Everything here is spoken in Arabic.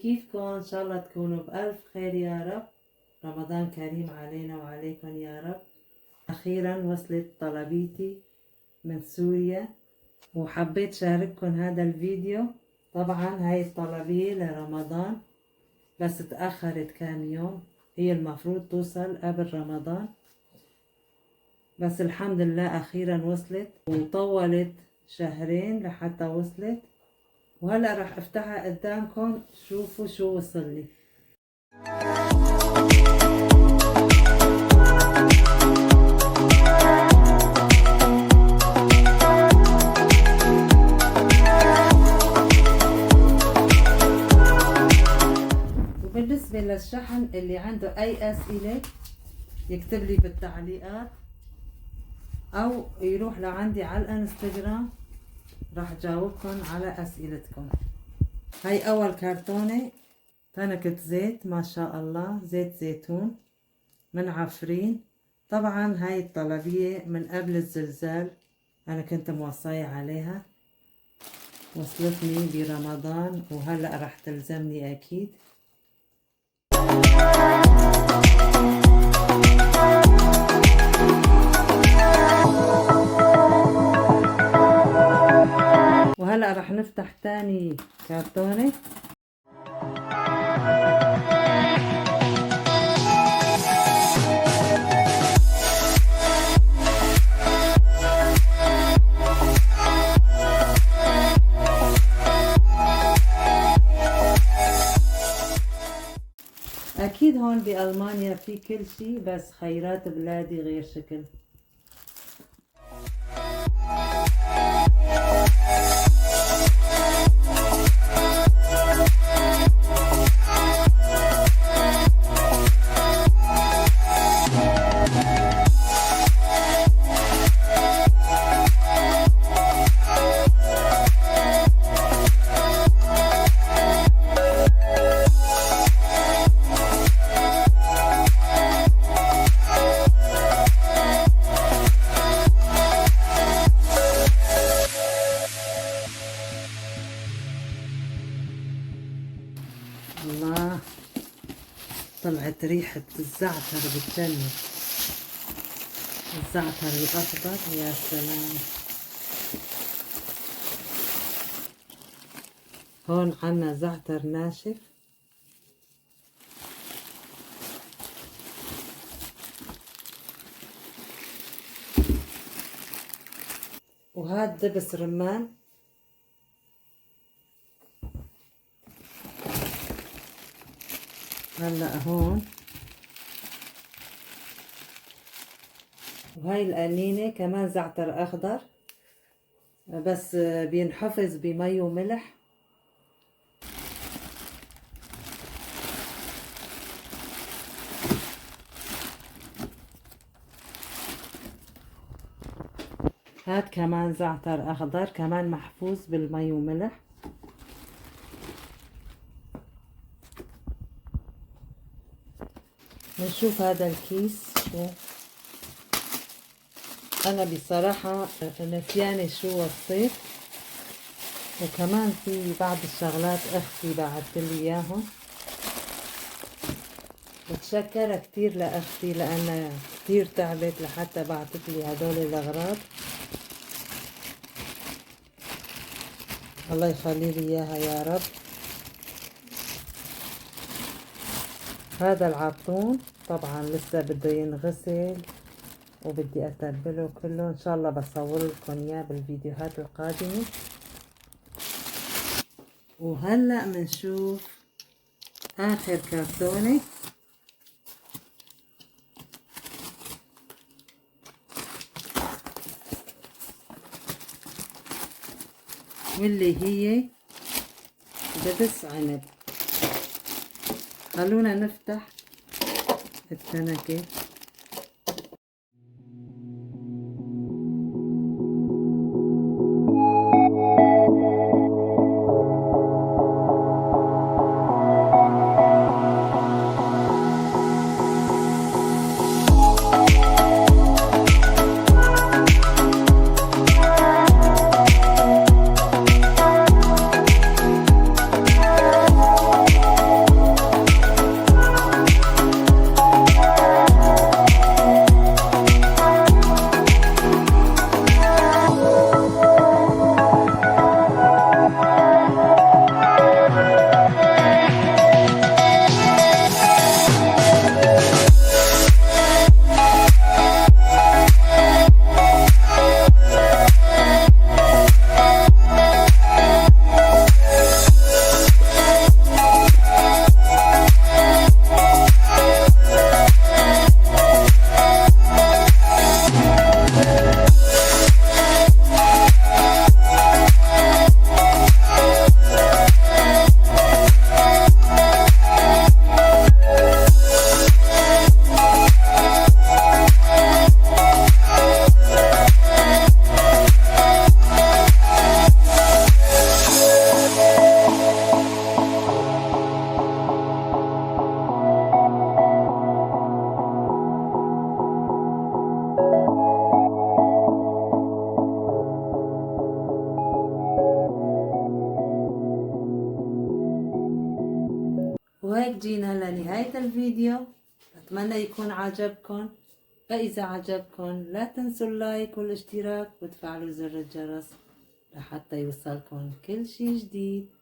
كيفكم؟ ان شاء الله تكونوا بألف خير يا رب. رمضان كريم علينا وعليكم يا رب. اخيرا وصلت طلبيتي من سوريا وحبيت شارككم هذا الفيديو. طبعا هاي الطلبية لرمضان بس تأخرت كام يوم، هي المفروض توصل قبل رمضان بس الحمد لله اخيرا وصلت، وطولت شهرين لحتى وصلت، وهلا راح افتحها قدامكم شوفوا شو وصل لي. وبالنسبة للشحن اللي عنده اي اسئلة يكتب لي بالتعليقات او يروح لعندي على الانستغرام راح جاوبكم على اسئلتكم. هاي اول كرتونة تنكة زيت، ما شاء الله زيت زيتون من عفرين. طبعا هاي الطلبية من قبل الزلزال انا كنت موصية عليها، وصلتني برمضان وهلأ راح تلزمني اكيد. وهلأ راح نفتح تاني كرتونة. أكيد هون بألمانيا في كل شي، بس خيرات بلادي غير شكل. الله، طلعت ريحة الزعتر بالتنة، الزعتر الأخضر يا سلام. هون عنا زعتر ناشف، وهاد دبس رمان، هلا هون. وهاي القنينة كمان زعتر أخضر بس بينحفظ بمي وملح. هاد كمان زعتر أخضر كمان محفوظ بالمي وملح. نشوف هذا الكيس شو. أنا بصراحة نسيانة شو وصيت، وكمان في بعض الشغلات أختي بعتلي إياهم. بتشكر كتير لأختي لأنها كتير تعبت لحتى بعتتلي هدول الأغراض، الله يخلي لي إياها يا رب. هذا العطون طبعا لسه بده ينغسل وبدي اتبله كله، ان شاء الله بصور لكم اياه بالفيديوهات القادمه. وهلا بنشوف اخر كرتونه. واللي هي دبس عنب. خلونا نفتح التنكة. وهيك جينا لنهاية الفيديو. أتمنى يكون عجبكم، فإذا عجبكم لا تنسوا اللايك والاشتراك وتفعلوا زر الجرس لحتى يوصلكم كل شي جديد.